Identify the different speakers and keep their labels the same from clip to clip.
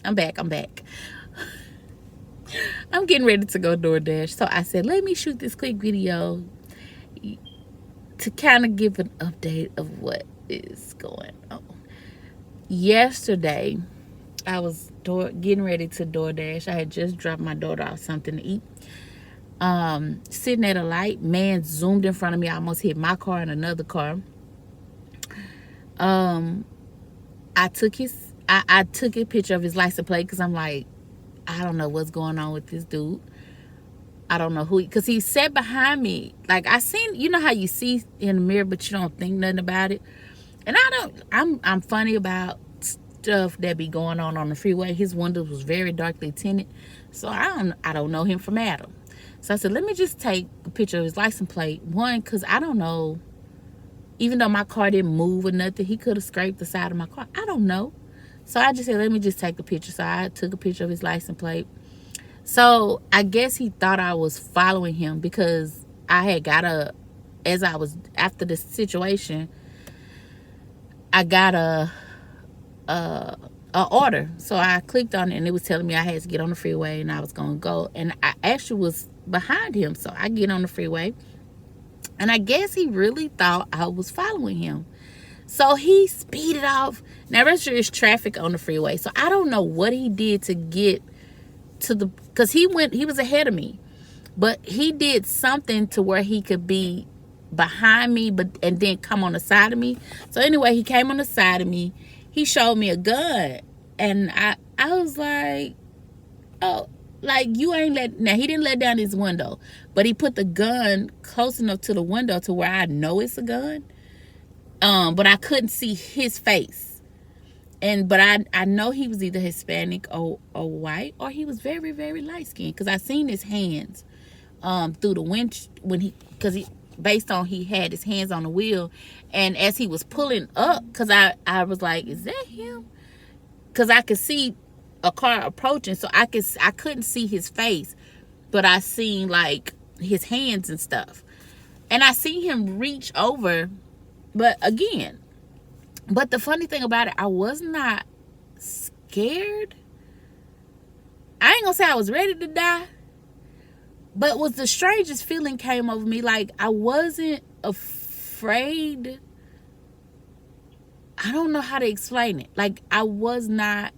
Speaker 1: I'm back. I'm getting ready to go DoorDash. So I said, let me shoot this quick video to kind of give an update of what is going on. Yesterday, I was getting ready to DoorDash. I had just dropped my daughter off something to eat. Sitting at a light, man zoomed in front of me. I almost hit my car and another car. I took a picture of his license plate because I'm like, I don't know what's going on with this dude. I don't know who, because he sat behind me. Like, I seen, you know how you see in the mirror, but you don't think nothing about it. And I'm funny about stuff that be going on the freeway. His window was very darkly tinted, so I don't know him from Adam. So I said, let me just take a picture of his license plate. One, because I don't know, even though my car didn't move or nothing, he could have scraped the side of my car. I don't know. So I just said, let me just take a picture. So I took a picture of his license plate. So I guess he thought I was following him because I had got after the situation, I got a order. So I clicked on it and it was telling me I had to get on the freeway and I was going to go. And I actually was behind him. So I get on the freeway and I guess he really thought I was following him. So he speeded off. Now, there's traffic on the freeway. So I don't know what he did to get to because he was ahead of me. But he did something to where he could be behind me and then come on the side of me. So anyway, he came on the side of me. He showed me a gun. And I was like, oh, like you ain't now he didn't let down his window, but he put the gun close enough to the window to where I know it's a gun. But I couldn't see his face. But I know he was either Hispanic or white, or he was very, very light skinned because I seen his hands through the winch because he had his hands on the wheel, and as he was pulling up, because I was like, is that him? Because I could see a car approaching, so I couldn't see his face, but I seen like his hands and stuff, and I seen him reach over. But the funny thing about it, I was not scared. I ain't gonna say I was ready to die, but was the strangest feeling came over me. Like, I wasn't afraid. I don't know how to explain it. Like, I was not,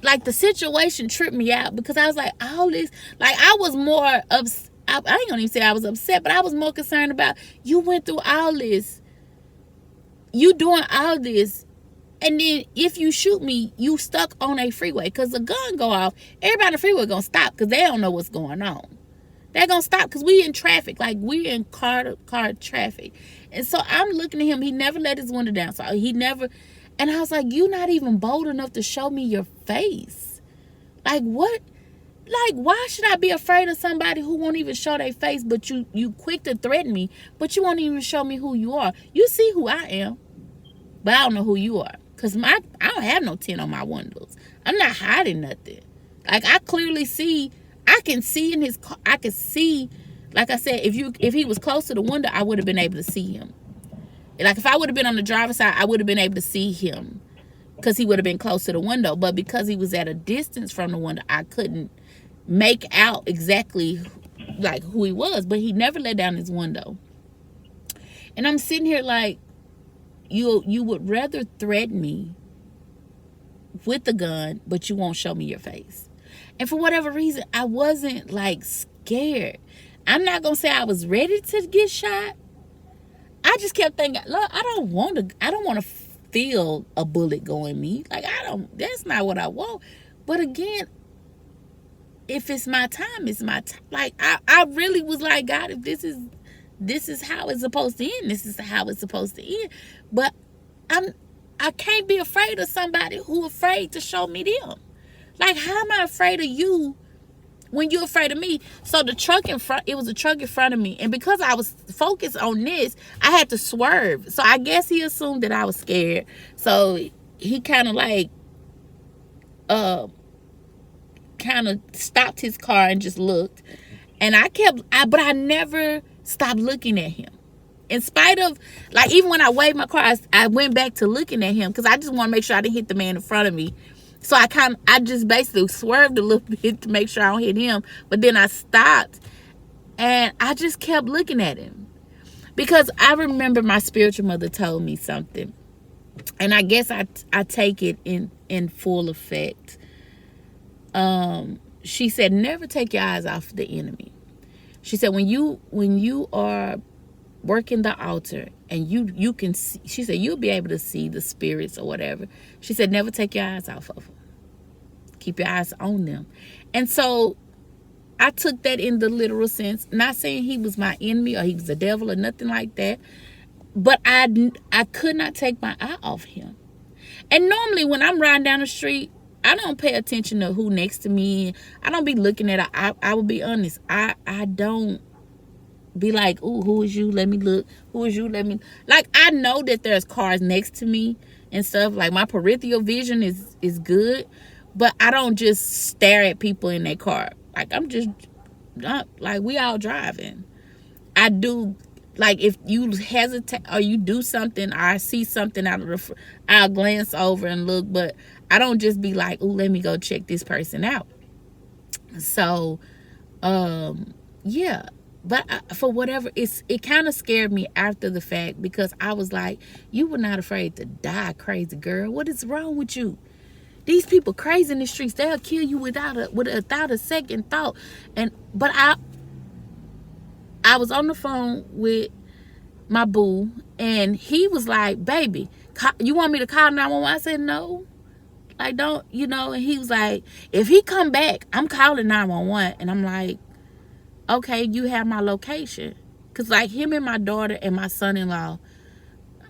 Speaker 1: like, the situation tripped me out because I was like, all this, like, I was more upset. I ain't gonna even say I was upset, but I was more concerned about, you went through all this, you doing all this, and then if you shoot me, you stuck on a freeway because the gun go off, everybody on the freeway gonna stop because they don't know what's going on. They're gonna stop because we in traffic, like we in car traffic. And so I'm looking at him, he never let his window down, so he never, and I was like, you're not even bold enough to show me your face. Like, what? Like, why should I be afraid of somebody who won't even show their face, but you quick to threaten me, but you won't even show me who you are? You see who I am, but I don't know who you are. Because I don't have no tint on my windows. I'm not hiding nothing. Like, I clearly see, I can see in his car, I can see, like I said, if he was close to the window, I would have been able to see him. Like, if I would have been on the driver's side, I would have been able to see him because he would have been close to the window. But because he was at a distance from the window, I couldn't make out exactly like who he was. But he never let down his window. And I'm sitting here like, you would rather threaten me with the gun, but you won't show me your face. And for whatever reason, I wasn't like scared. I'm not gonna say I was ready to get shot. I just kept thinking, look, I don't want to feel a bullet go in me. Like, that's not what I want. But again, if it's my time, it's my time. Like, I really was like, God, if this is how it's supposed to end, this is how it's supposed to end. But I can't be afraid of somebody who afraid to show me them. Like, how am I afraid of you when you're afraid of me? So the truck in front, it was a truck in front of me, and because I was focused on this, I had to swerve. So I guess he assumed that I was scared. So he kind of like kind of stopped his car and just looked. And but I never stopped looking at him. in spite of, like, even when I waved my car, I went back to looking at him because I just want to make sure I didn't hit the man in front of me. So I just basically swerved a little bit to make sure I don't hit him. But then I stopped and I just kept looking at him because I remember my spiritual mother told me something, and I guess I take it in full effect. She said, never take your eyes off the enemy. She said, when you are working the altar and you can see, she said, you'll be able to see the spirits or whatever. She said, never take your eyes off of them. Keep your eyes on them. And so I took that in the literal sense, not saying he was my enemy or he was the devil or nothing like that, but I could not take my eye off him. And normally when I'm riding down the street, I don't pay attention to who next to me. I don't be looking at her. I will be honest. I don't be like, ooh, who is you? Let me look. Who is you? Let me. Like, I know that there's cars next to me and stuff. Like, my peripheral vision is good, but I don't just stare at people in their car. Like, I'm just not, like, we all driving. I do, like, if you hesitate or you do something or I see something out of the, I'll glance over and look, but I don't just be like, ooh, let me go check this person out. So, yeah. But for whatever, it kind of scared me after the fact because I was like, you were not afraid to die, crazy girl. What is wrong with you? These people crazy in the streets. They'll kill you without a second thought. But I was on the phone with my boo, and he was like, baby, you want me to call 911? I said, no. Like, don't, and he was like, if he come back, I'm calling 911. And I'm like, okay, you have my location. Because, like, him and my daughter and my son-in-law,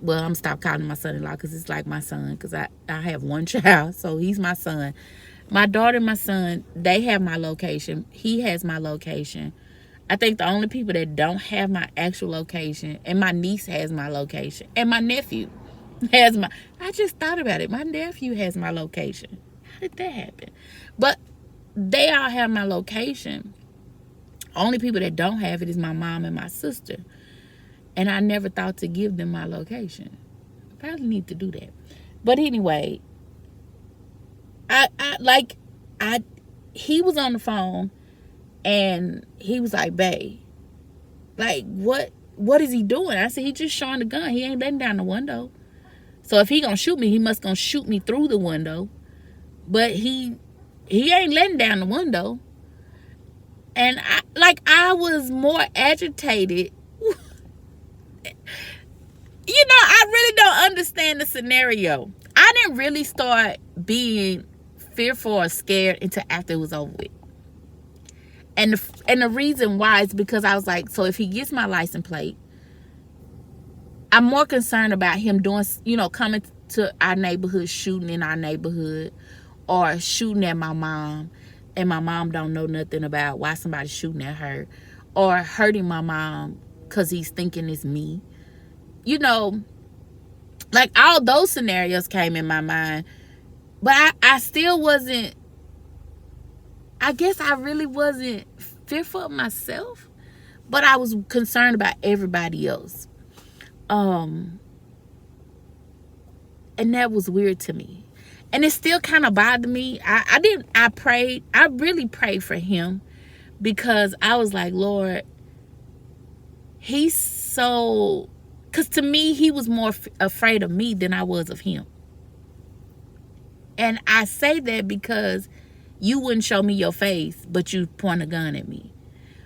Speaker 1: well, I'm stop calling my son-in-law because it's like my son, because I have one child, so he's my son. My daughter and my son, they have my location. He has my location. I think the only people that don't have my actual location, and my niece has my location, and my nephew has my, I just thought about it. My nephew has my location. How did that happen? But they all have my location. Only people that don't have it is my mom and my sister. And I never thought to give them my location. I probably need to do that. But anyway, he was on the phone and he was like, babe, like, what is he doing? I said, he just showing the gun. He ain't letting down the window. So if he gonna shoot me, he must gonna shoot me through the window. But he ain't letting down the window. And I was more agitated. I really don't understand the scenario. I didn't really start being fearful or scared until after it was over with. And the reason why is because I was like, so if he gets my license plate, I'm more concerned about him doing, coming to our neighborhood, shooting in our neighborhood, or shooting at my mom, and my mom don't know nothing about why somebody's shooting at her, or hurting my mom because he's thinking it's me. Like, all those scenarios came in my mind, but I still wasn't, I guess I really wasn't fearful of myself, but I was concerned about everybody else. And that was weird to me. And it still kind of bothered me. I really prayed for him, because I was like, Lord, he's so, because to me, he was more afraid of me than I was of him. And I say that because you wouldn't show me your face, but you point a gun at me.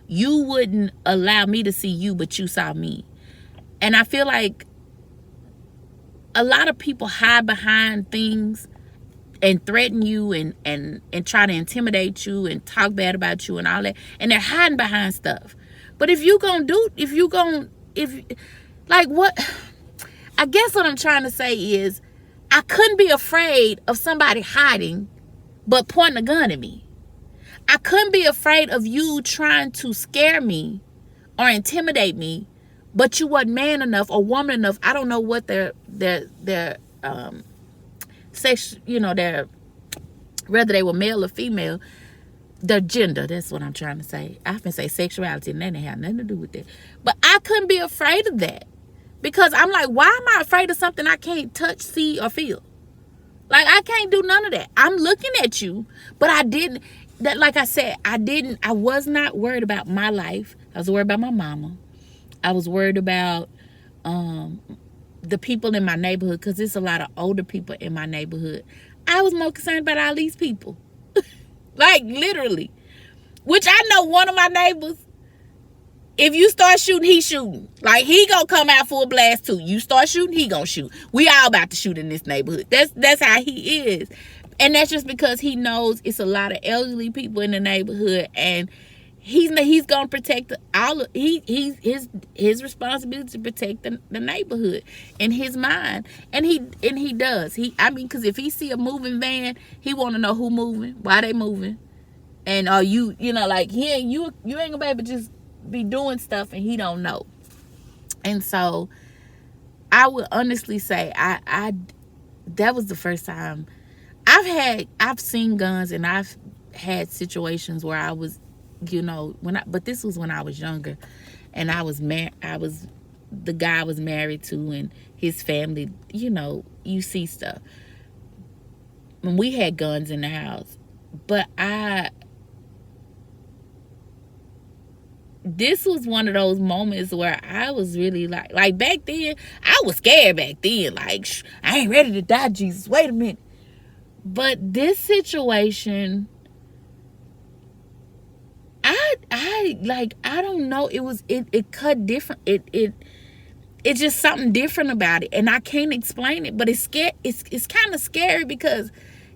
Speaker 1: You wouldn't allow me to see you, but you saw me. And I feel like a lot of people hide behind things and threaten you and try to intimidate you and talk bad about you and all that. And they're hiding behind stuff. But what I guess what I'm trying to say is, I couldn't be afraid of somebody hiding but pointing a gun at me. I couldn't be afraid of you trying to scare me or intimidate me, but you weren't man enough or woman enough. I don't know what their sex, their, whether they were male or female, their gender. That's what I'm trying to say. I often say sexuality, and that didn't have nothing to do with that. But I couldn't be afraid of that. Because I'm like, why am I afraid of something I can't touch, see, or feel? Like, I can't do none of that. I'm looking at you, but I didn't. That, like I said, I was not worried about my life. I was worried about my mama. I was worried about the people in my neighborhood, because there's a lot of older people in my neighborhood. I was more concerned about all these people. Like, literally. Which I know one of my neighbors, if you start shooting, he shooting. Like, he gonna come out full blast too. You start shooting, he gonna shoot. We all about to shoot in this neighborhood. That's how he is. And that's just because he knows it's a lot of elderly people in the neighborhood, and he's gonna protect all of, his responsibility to protect the neighborhood in his mind. And he does. Because if he see a moving van, he wanna know who moving, why they moving. And you know, like, you ain't gonna be able to just be doing stuff and he don't know. And so I would honestly say I that was the first time I've seen guns, and I've had situations where I was, you know, but this was when I was younger, and the guy I was married to, and his family, you know, you see stuff. When we had guns in the house, but this was one of those moments where I was really like back then, I was scared back then. Like, I ain't ready to die, Jesus. Wait a minute. But this situation, I don't know. It cut different. It's just something different about it. And I can't explain it, but it's kind of scary, because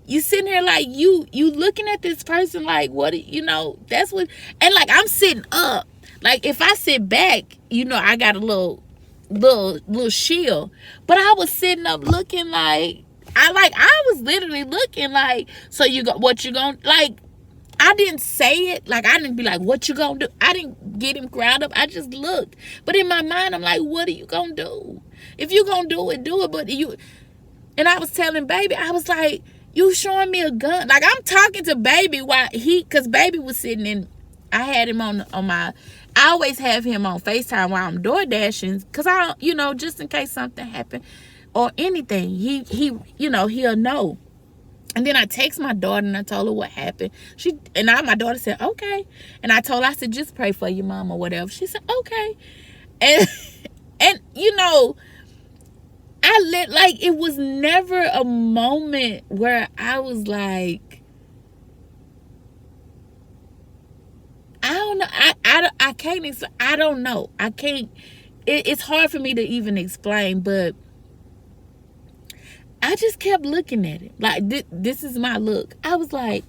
Speaker 1: you sitting here like you looking at this person like, what, you know, that's what, and like, I'm sitting up. Like, if I sit back, you know, I got a little shield. But I was sitting up looking like, I was literally looking like, so what you gonna, like, I didn't say it. Like, I didn't be like, what you gonna do? I didn't get him crowd up. I just looked. But in my mind, I'm like, what are you gonna do? If you gonna do it, do it. But and I was telling baby, I was like, you showing me a gun? Like, I'm talking to baby because baby was sitting in, I had him on my, I always have him on FaceTime while I'm door dashing, because I don't, you know, just in case something happened or anything, he you know, he'll know. And then I text my daughter and I told her what happened. My daughter said, okay. And I told her, I said, just pray for your mom or whatever. She said, okay. And you know, like, it was never a moment where I was like, I don't know. I can't explain. I don't know. I can't. It's hard for me to even explain, but I just kept looking at it. Like, this is my look. I was like,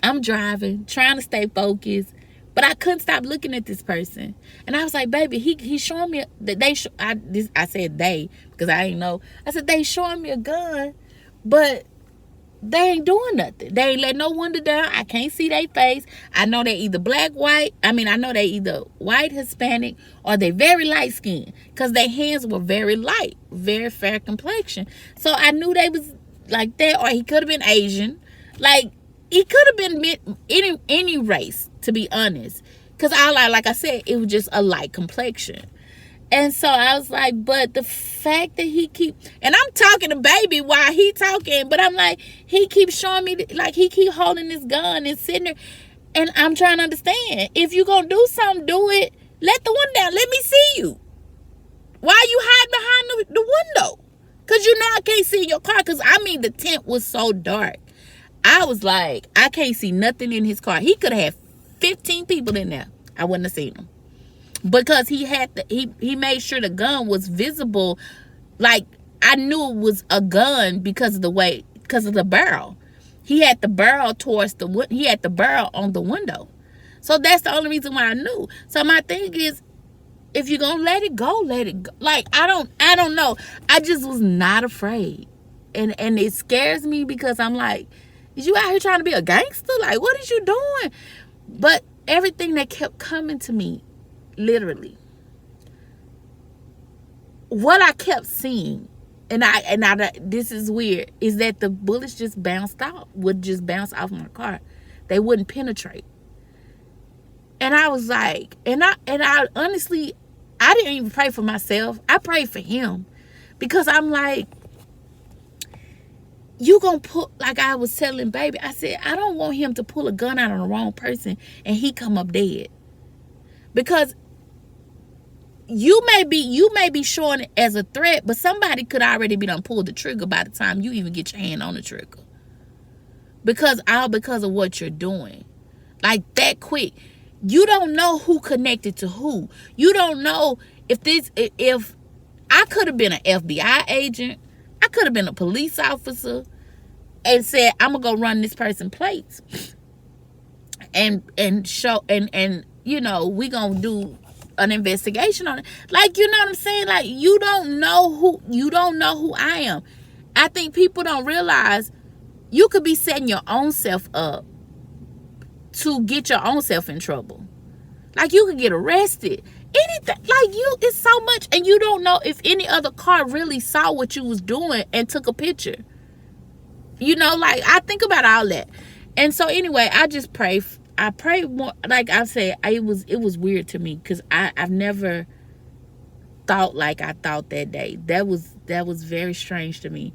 Speaker 1: I'm driving, trying to stay focused, but I couldn't stop looking at this person. And I was like, baby, he's showing me that I said they, because I didn't know. I said, they showing me a gun, but they ain't doing nothing. They ain't letting no window down. I can't see their face. I know they either I know they either white, Hispanic, or they very light skinned, because their hands were very light, very fair complexion. So I knew they was like that, or he could have been Asian. Like, he could have been any race, to be honest. Because like I said, it was just a light complexion. And so I was like, but the fact that and I'm talking to baby while he talking, but I'm like, he keeps showing me, like, he keep holding this gun and sitting there, and I'm trying to understand. If you gonna do something, do it. Let the window down. Let me see you. Why are you hiding behind the window? Because you know I can't see your car. Because, I mean, the tent was so dark. I was like, I can't see nothing in his car. He could have had 15 people in there. I wouldn't have seen them. Because he made sure the gun was visible. Like, I knew it was a gun because of the barrel. He had the barrel he had the barrel on the window. So that's the only reason why I knew. So my thing is, if you're gonna let it go, let it go. Like, I don't know. I just was not afraid. And it scares me, because I'm like, is you out here trying to be a gangster? Like, what is you doing? But everything that kept coming to me, literally, what I kept seeing, and I this is weird, is that the bullets would just bounce off my car. They wouldn't penetrate. And I was like, and I honestly, I didn't even pray for myself. I prayed for him because I'm like, you gonna put, like I was telling baby, I said, I don't want him to pull a gun out on the wrong person and he come up dead. Because you may be showing it as a threat, but somebody could already be done pulled the trigger by the time you even get your hand on the trigger. Because of what you're doing. Like that quick. You don't know who connected to who. You don't know if I could have been an FBI agent, I could have been a police officer and said, I'm gonna go run this person plates. And show and you know, we gonna do an investigation on it. Like, you know what I'm saying? Like, you don't know who I am. I think people don't realize you could be setting your own self up to get your own self in trouble. Like, you could get arrested. Anything. Like, it's so much. And you don't know if any other car really saw what you was doing and took a picture. You know, like, I think about all that. And so anyway, I just pray. I pray more. Like I said, it was weird to me because I've never thought like I thought that day. That was very strange to me.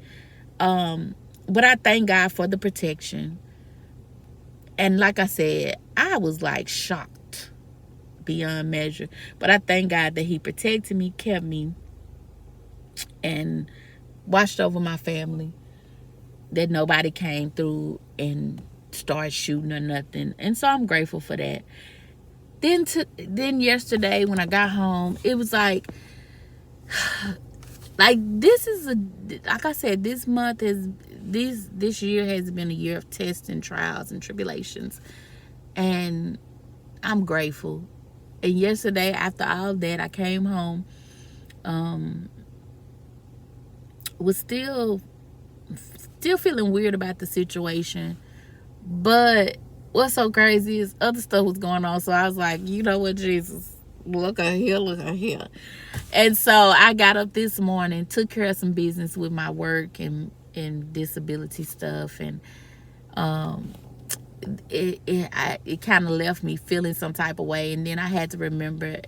Speaker 1: But I thank God for the protection. And like I said, I was like shocked beyond measure. But I thank God that he protected me, kept me, and watched over my family. That nobody came through and started shooting or nothing. And so I'm grateful for that. Then yesterday when I got home, it was like this is like I said, this year has been a year of tests and trials and tribulations. And I'm grateful. And yesterday, after all that, I came home, was still feeling weird about the situation. But what's so crazy is other stuff was going on. So I was like, you know what, Jesus, look at here. And so I got up this morning, took care of some business with my work and disability stuff. And it kind of left me feeling some type of way. And then I had to remember,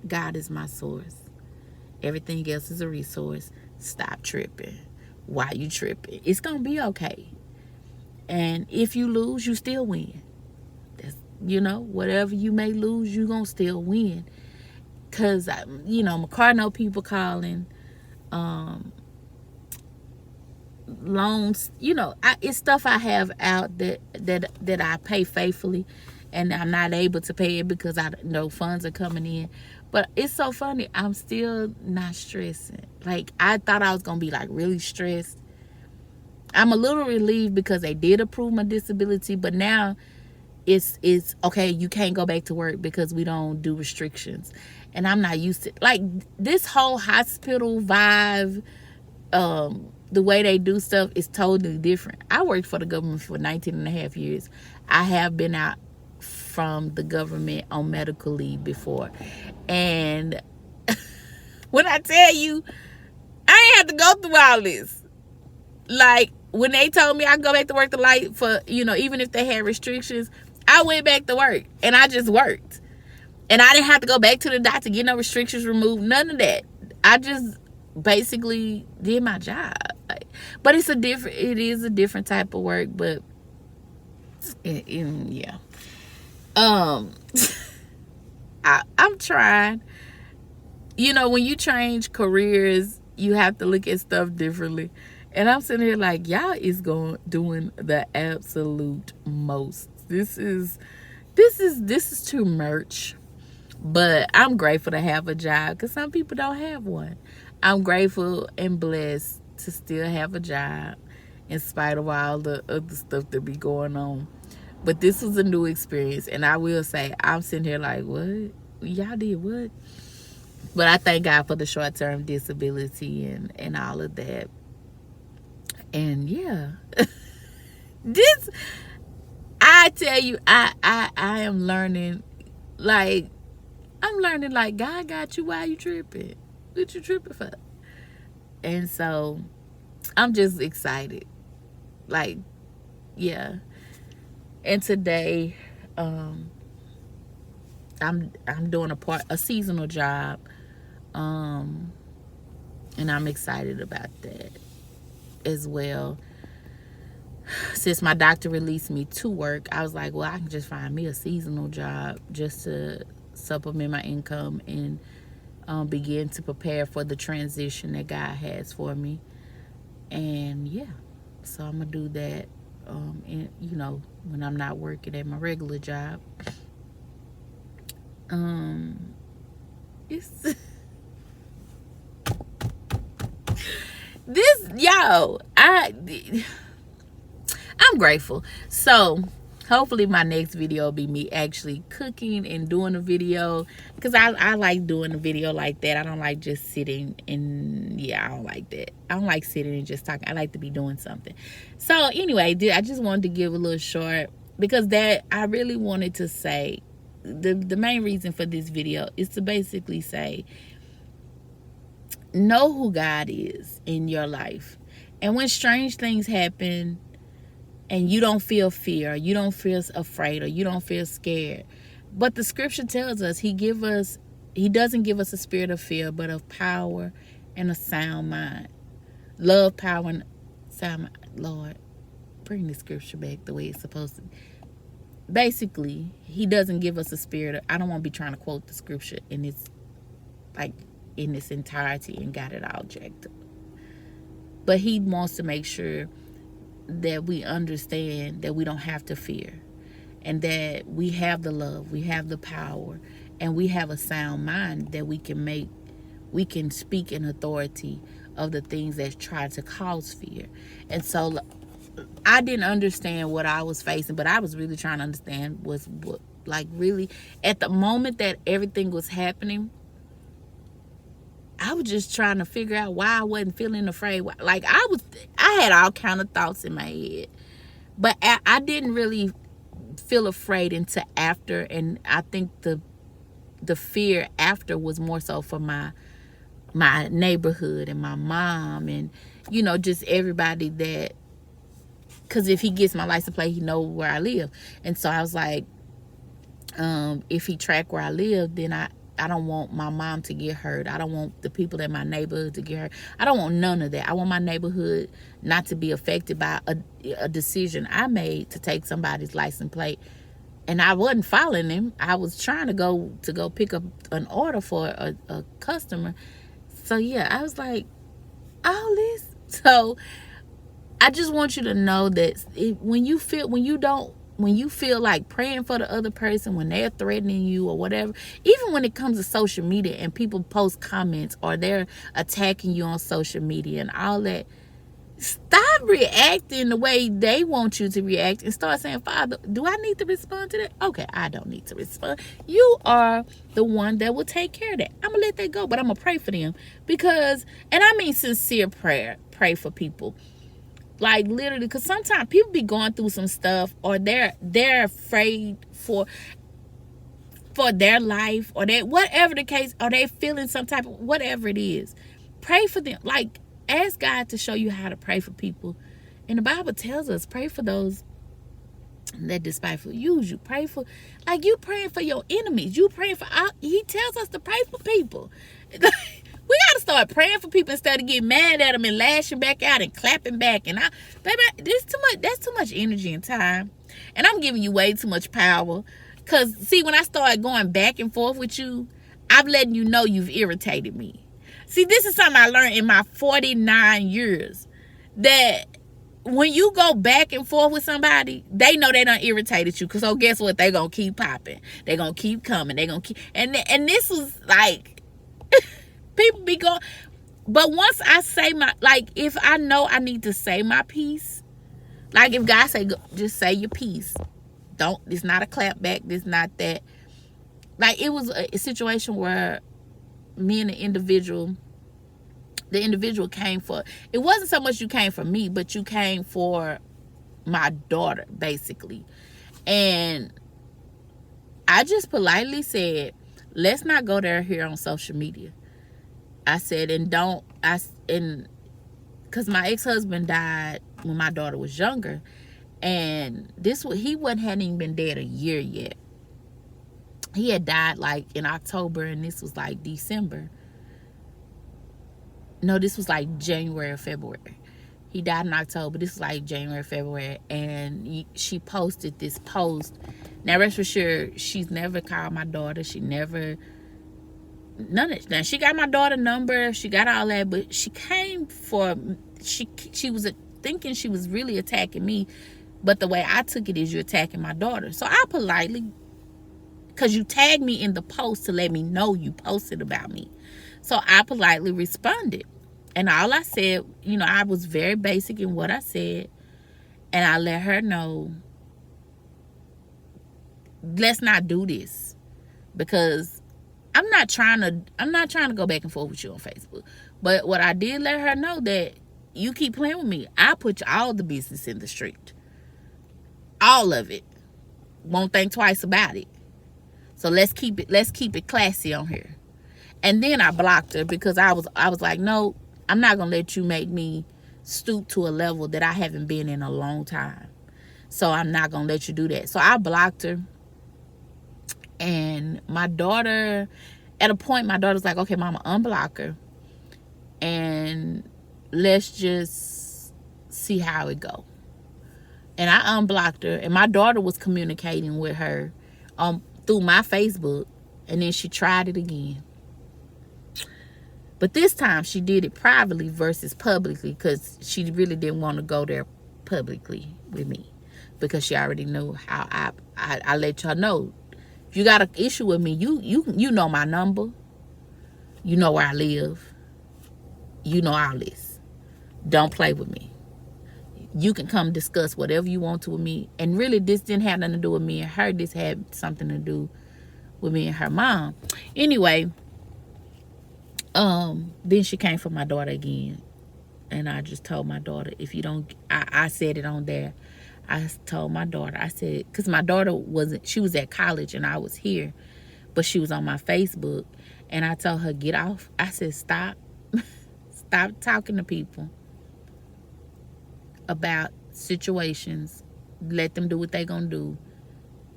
Speaker 1: God is my source. Everything else is a resource. Stop tripping. Why you tripping? It's going to be okay. And if you lose, you still win. That's, you know, whatever you may lose, you going to still win. Because, you know, McCarno people calling, loans, you know, it's stuff I have out that I pay faithfully, and I'm not able to pay it because I know funds are coming in. But it's so funny, I'm still not stressing. Like, I thought I was going to be like really stressed. I'm a little relieved because they did approve my disability, but now it's okay, you can't go back to work because we don't do restrictions. And I'm not used to, like, this whole hospital vibe, the way they do stuff is totally different. I worked for the government for 19 and a half years. I have been out from the government on medical leave before. And when I tell you, I ain't have to go through all this. Like, when they told me I could go back to work for, you know, even if they had restrictions, I went back to work and I just worked. And I didn't have to go back to the doctor, get no restrictions removed, none of that. I just basically did my job. Like, but it is a different type of work, but yeah. I'm trying. You know, when you change careers, you have to look at stuff differently. And I'm sitting here like, y'all is doing the absolute most. This is too much. But I'm grateful to have a job because some people don't have one. I'm grateful and blessed to still have a job in spite of all the other stuff that be going on. But this was a new experience. And I will say, I'm sitting here like, what? Y'all did what? But I thank God for the short-term disability and all of that. And yeah, I tell you, I am learning, like, God got you. Why you tripping? What you tripping for? And so I'm just excited. Like, yeah. And today, I'm doing a seasonal job, and I'm excited about that as well. Since my doctor released me to work, I was like, well, I can just find me a seasonal job just to supplement my income and begin to prepare for the transition that God has for me. And yeah, so I'm gonna do that. And when I'm not working at my regular job. It's this I'm grateful. So hopefully my next video will be me actually cooking and doing a video, because I like doing a video like that. I don't like just sitting and I don't like that. I don't like sitting and just talking. I like to be doing something. So anyway, I just wanted to give a little short, because that I really wanted to say the main reason for this video is to basically say, know who God is in your life. And when strange things happen and you don't feel fear, you don't feel afraid, or you don't feel scared, but the scripture tells us he doesn't give us a spirit of fear, but of power and a sound mind. Love, power, and sound mind. Lord, bring the scripture back the way it's supposed to. Basically, he doesn't give us a spirit of, I don't want to be trying to quote the scripture in its entirety and got it all jacked up. But he wants to make sure that we understand that we don't have to fear, and that we have the love, we have the power, and we have a sound mind that we can speak in authority of the things that try to cause fear. And so I didn't understand what I was facing, but I was really trying to understand really at the moment that everything was happening, I was just trying to figure out why I wasn't feeling afraid. Like I had all kind of thoughts in my head, but I didn't really feel afraid until after. And I think the fear after was more so for my neighborhood and my mom and just everybody that, because if he gets my license plate, he know where I live. And so I was like, if he track where I live, then I don't want my mom to get hurt. I don't want the people in my neighborhood to get hurt. I don't want none of that. I want my neighborhood not to be affected by a decision I made to take somebody's license plate. And I wasn't following him. I was trying to go pick up an order for a customer. So yeah, I was like, all this. So I just want you to know that when you feel like praying for the other person, when they're threatening you or whatever, even when it comes to social media and people post comments or they're attacking you on social media and all that, stop reacting the way they want you to react and start saying, Father, do I need to respond to that? Okay, I don't need to respond. You are the one that will take care of that. I'm going to let that go, but I'm going to pray for them, because, and I mean sincere prayer, pray for people. Like literally, because sometimes people be going through some stuff, or they're afraid for their life, or they, whatever the case, or they feeling some type of whatever it is. Pray for them. Like, ask God to show you how to pray for people. And the Bible tells us, pray for those that despitefully use you. Pray for, like, you praying for your enemies. You praying for, he tells us to pray for people. We got to start praying for people instead of getting mad at them and lashing back out and clapping back. And baby, that's too much energy and time. And I'm giving you way too much power. Because, see, when I start going back and forth with you, I'm letting you know you've irritated me. See, this is something I learned in my 49 years. That when you go back and forth with somebody, they know they done irritated you. Because, so guess what? They going to keep popping. They going to keep coming. They going to keep... And this was like... people be going... But once I say my... Like, if I know I need to say my piece... Like, if God say, just say your piece. Don't... It's not a clap back. It's not that... Like, it was a situation where me and the individual came for... It wasn't so much you came for me, but you came for my daughter, basically. And I just politely said, let's not go there here on social media. I said, because my ex-husband died when my daughter was younger, and hadn't even been dead a year yet. He had died like in October, and this was like December. No, this was like January or February. He died in October. This was like January, February, and she posted this post. Now, rest assured, she's never called my daughter. She never, none of it. Now, she got my daughter number. She got all that, but she came for, she was thinking she was really attacking me. But the way I took it is you're attacking my daughter. So I politely, because you tagged me in the post to let me know you posted about me. So I politely responded. And all I said, I was very basic in what I said. And I let her know, let's not do this. Because I'm not trying to go back and forth with you on Facebook. But what I did let her know that you keep playing with me, I put all the business in the street. All of it. Won't think twice about it. So let's keep it classy on here. And then I blocked her because I was like, no, I'm not gonna let you make me stoop to a level that I haven't been in a long time. So I'm not gonna let you do that. So I blocked her. And my daughter, at a point, my daughter's like, okay, mama, unblock her. And let's just see how it go. And I unblocked her. And my daughter was communicating with her through my Facebook. And then she tried it again. But this time she did it privately versus publicly, because she really didn't want to go there publicly with me, because she already knew how I let y'all know. If you got an issue with me, you know my number. You know where I live. You know all this. Don't play with me. You can come discuss whatever you want to with me. And really, this didn't have nothing to do with me and her. This had something to do with me and her mom. Anyway, then she came for my daughter again. And I just told my daughter, if you don't, I said it on there. I told my daughter, I said, because my daughter she was at college and I was here, but she was on my Facebook. And I told her, get off. I said, stop talking to people about situations. Let them do what they gonna do.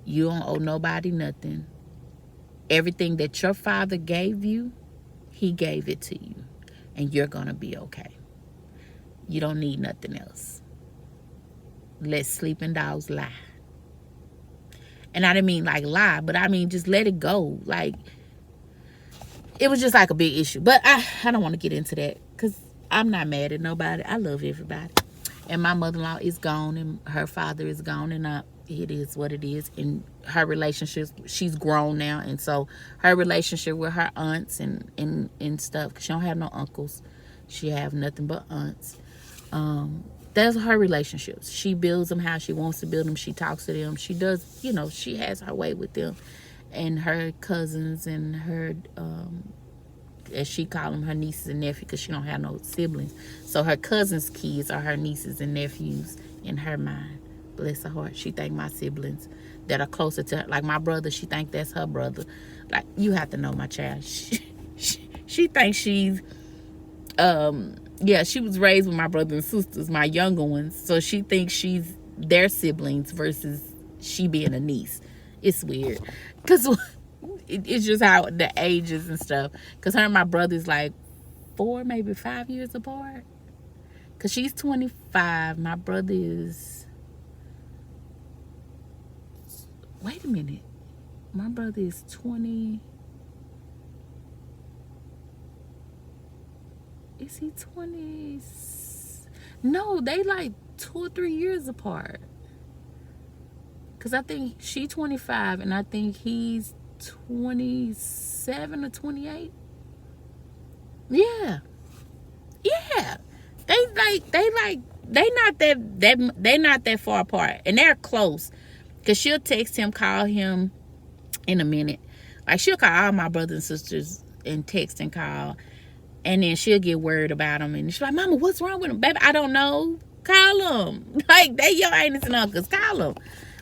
Speaker 1: You don't owe nobody nothing. Everything that your father gave you, he gave it to you, and you're gonna be okay. You don't need nothing else. Let sleeping dogs lie. And I didn't mean like lie, but I mean just let it go. Like, it was just like a big issue. But I don't want to get into that, because I'm not mad at nobody. I love everybody. And my mother-in-law is gone, and her father is gone, and it is what it is. And her relationships, she's grown now, and so her relationship with her aunts and stuff, because she don't have no uncles, she have nothing but aunts. That's her relationships. She builds them how she wants to build them. She talks to them. She does, she has her way with them. And her cousins and her, as she call them, her nieces and nephews, because she don't have no siblings. So her cousins' kids are her nieces and nephews in her mind. Bless her heart. She think my siblings that are closer to her, like my brother, she think that's her brother. Like, you have to know my child. She thinks she's, she was raised with my brothers and sisters, my younger ones. So she thinks she's their siblings versus she being a niece. It's weird. Because it's just how the ages and stuff. Because her and my brother's like 4, maybe 5 years apart. Because she's 25. My brother is... Wait a minute. My brother is 20... Is he 20? No, they like 2 or 3 years apart. Because I think she's 25 and I think he's 27 or 28. Yeah. Yeah. They not that far apart. And they're close. Because she'll text him, call him in a minute. Like, she'll call all my brothers and sisters and text and call. And then she'll get worried about him. And she's like, Mama, what's wrong with him? Baby, I don't know. Call him. Like, they your aunts and uncles. Call him.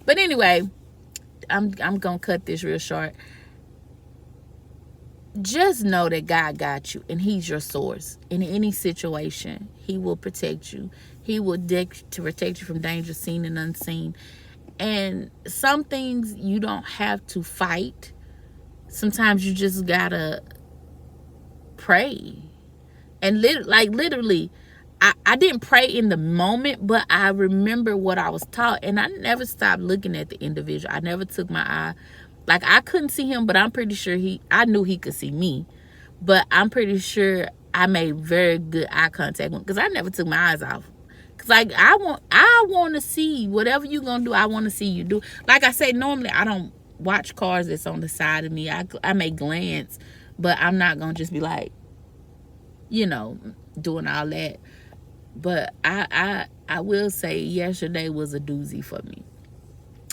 Speaker 1: But anyway, I'm going to cut this real short. Just know that God got you. And he's your source. In any situation, he will protect you. He will to protect you from danger seen and unseen. And some things you don't have to fight Sometimes you just gotta pray. And literally, I didn't pray in the moment, but I remember what I was taught, and I never stopped looking at the individual. I never took my eye. Like, I couldn't see him, but I'm pretty sure I knew he could see me. But I'm pretty sure I made very good eye contact with him, because I never took my eyes off. Cause like I want to see whatever you gonna do. I want to see you do. Like I said, normally I don't watch cars that's on the side of me. I may glance, but I'm not gonna just be like, doing all that. But I will say yesterday was a doozy for me.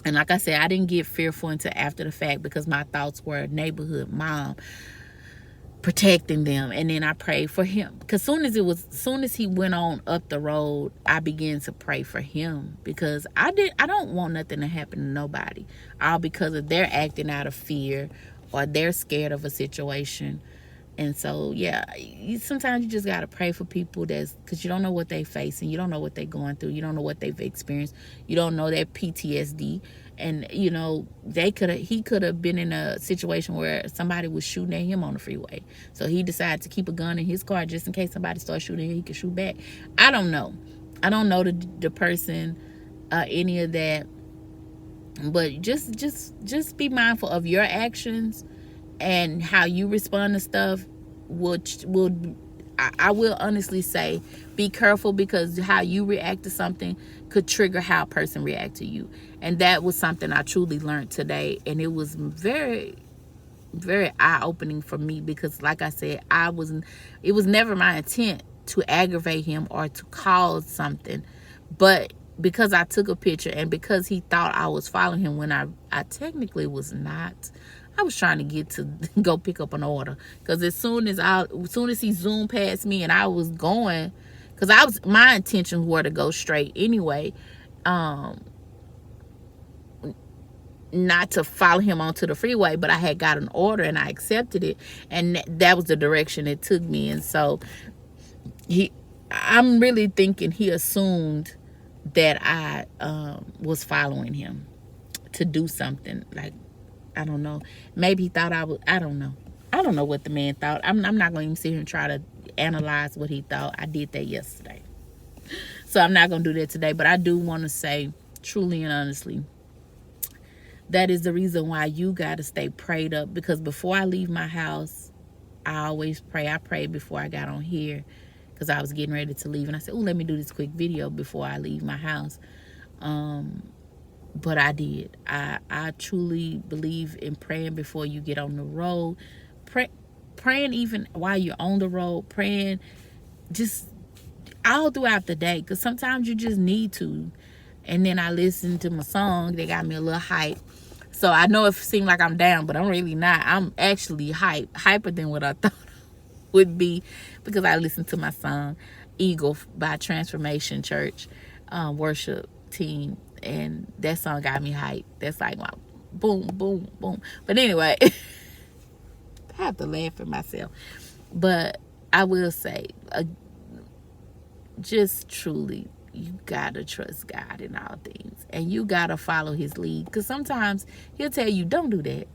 Speaker 1: And like I said, I didn't get fearful until after the fact, because my thoughts were neighborhood mom, protecting them. And then I prayed for him, because soon as he went on up the road, I began to pray for him, because I don't want nothing to happen to nobody, all because of they're acting out of fear, or they're scared of a situation. And so, yeah, sometimes you just got to pray for people, because you don't know what they facing. You don't know what they're going through. You don't know what they've experienced. You don't know their PTSD. And, he could have been in a situation where somebody was shooting at him on the freeway. So he decided to keep a gun in his car just in case somebody starts shooting him, he could shoot back. I don't know. I don't know the person, any of that. But just be mindful of your actions and how you respond to stuff. I will honestly say, be careful, because how you react to something could trigger how a person react to you. And that was something I truly learned today, and it was very, very eye-opening for me, because like I said, it was never my intent to aggravate him or to cause something, but because I took a picture, and because he thought I was following him when I technically was not. I was trying to get to go pick up an order, because as soon as he zoomed past me and I was going, because my intentions were to go straight anyway, not to follow him onto the freeway, but I had got an order and I accepted it, and that was the direction it took me. And so I'm really thinking he assumed that I was following him to do something. Like, I don't know. Maybe he thought I was. I don't know. I don't know what the man thought. I'm not going to even sit here and try to analyze what he thought. I did that yesterday, so I'm not going to do that today. But I do want to say, truly and honestly, that is the reason why you got to stay prayed up. Because before I leave my house, I always pray. I prayed before I got on here, because I was getting ready to leave, and I said, "Oh, let me do this quick video before I leave my house." But I did. I truly believe in praying before you get on the road. Praying even while you're on the road. Praying just all throughout the day, because sometimes you just need to. And then I listened to my song. They got me a little hype. So I know it seemed like I'm down, but I'm really not. I'm actually hyper than what I thought would be, because I listened to my song Eagle by Transformation Church worship team. And that song got me hyped. That's like my boom, boom, boom. But anyway, I have to laugh at myself. But I will say, just truly, you gotta trust God in all things. And you gotta follow his lead. Because sometimes he'll tell you, don't do that.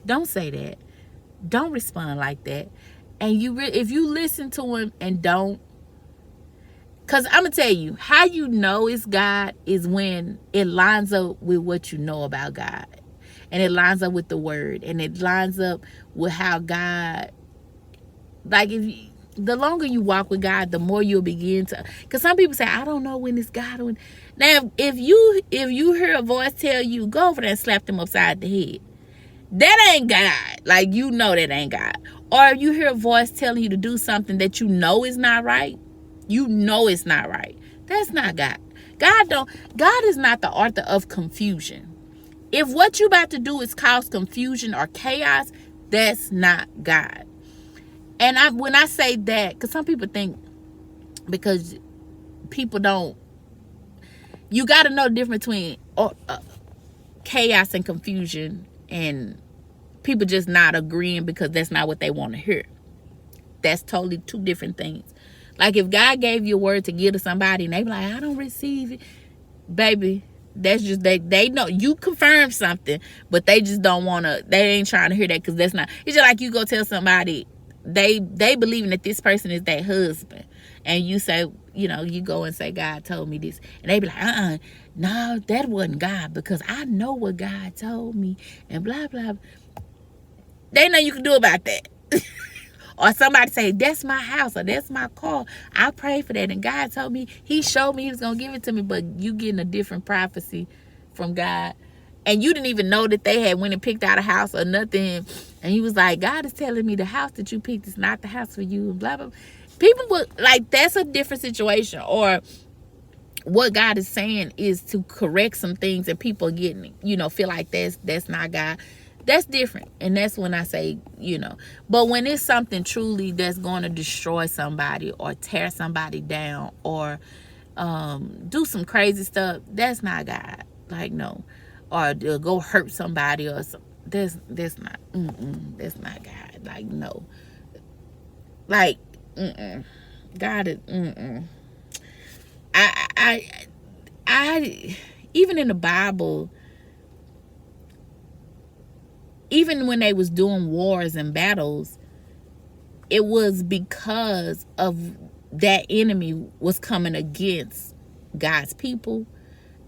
Speaker 1: Don't say that. Don't respond like that. And if you listen to him and don't, because I'm going to tell you, how you know it's God is when it lines up with what you know about God. And it lines up with the word. And it lines up with how God, like, the longer you walk with God, the more you'll begin to, because some people say, I don't know when it's God. Now, if you hear a voice tell you, go over there and slap them upside the head. That ain't God. Like, you know that ain't God. Or if you hear a voice telling you to do something that you know is not right, you know it's not right, that's not God. God is not the author of confusion. If what you about to do is cause confusion or chaos, that's not God. And when I say that, because some people think, because people don't, you got to know the difference between chaos and confusion, and people just not agreeing because that's not what they want to hear. That's totally two different things. Like, if God gave you a word to give to somebody and they be like, I don't receive it, baby, That's just they know you confirm something, but they just don't want to. They ain't trying to hear that because that's not. It's just like you go tell somebody they believing that this person is their husband, and you say, you go and say God told me this, and they be like, no, that wasn't God because I know what God told me, and blah blah. They know you can do about that. Or somebody say, that's my house or that's my car. I prayed for that and God told me, he showed me he was going to give it to me. But you getting a different prophecy from God. And you didn't even know that they had went and picked out a house or nothing. And he was like, God is telling me the house that you picked is not the house for you. And blah, blah. People would, like, that's a different situation. Or what God is saying is to correct some things and people getting, feel like that's not God. That's different. And that's when I say, but when it's something truly that's going to destroy somebody or tear somebody down or do some crazy stuff, that's not God. Like, no. Or go hurt somebody or something. That's not, that's not God. Like, no. Like, God is, I even in the Bible, even when they was doing wars and battles, it was because of that enemy was coming against God's people.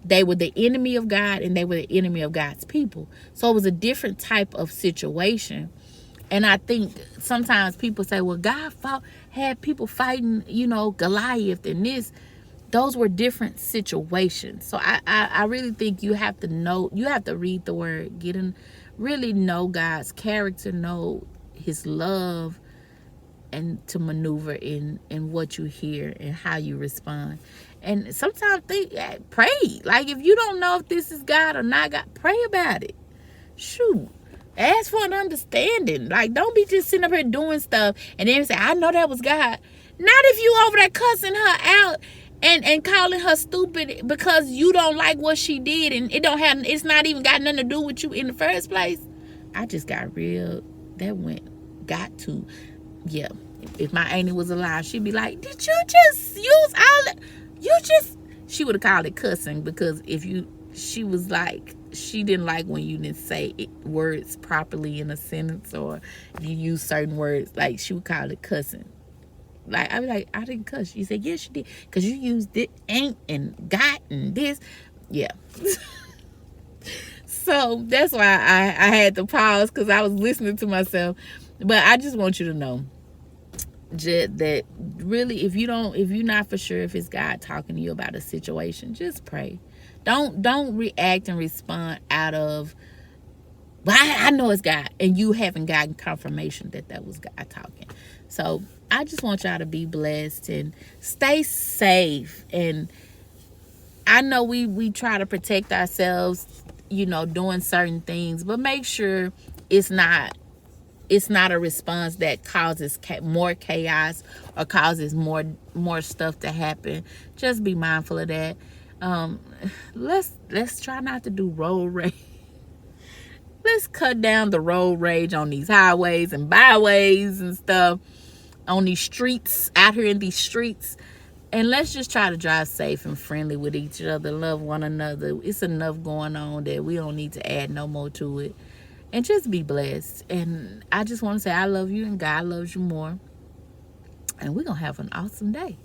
Speaker 1: They were the enemy of God and they were the enemy of God's people. So it was a different type of situation. And I think sometimes people say, well, God had people fighting, Goliath and this. Those were different situations. So I really think you have to know, you have to read the word, really know God's character, know his love, and to maneuver in what you hear and how you respond. And sometimes pray. Like, if you don't know if this is God or not God, pray about it. Shoot. Ask for an understanding. Like, don't be just sitting up here doing stuff and then say, I know that was God. Not if you over there cussing her out and calling her stupid because you don't like what she did and it's not even got nothing to do with you in the first place. I just got real. Yeah. If my auntie was alive, she'd be like, did you just use all that? She would have called it cussing because she was like, she didn't like when you didn't say words properly in a sentence or you use certain words. Like, she would call it cussing. Like, I'd be like, I didn't cuss. You said, yes, you did. Because you used it, ain't, and got, and this. Yeah. So that's why I had to pause because I was listening to myself. But I just want you to know that really, if you're not for sure if it's God talking to you about a situation, just pray. Don't react and respond out of, well, I know it's God, and you haven't gotten confirmation that was God talking. So I just want y'all to be blessed and stay safe. And I know we try to protect ourselves, doing certain things, but make sure it's not a response that causes more chaos or causes more stuff to happen. Just be mindful of that. Let's try not to do road rage. Let's cut down the road rage on these highways and byways and stuff, on these streets, out here in these streets. And let's just try to drive safe and friendly with each other, love one another. It's enough going on that we don't need to add no more to it. And just be blessed. And I just want to say I love you and God loves you more. And we're going to have an awesome day.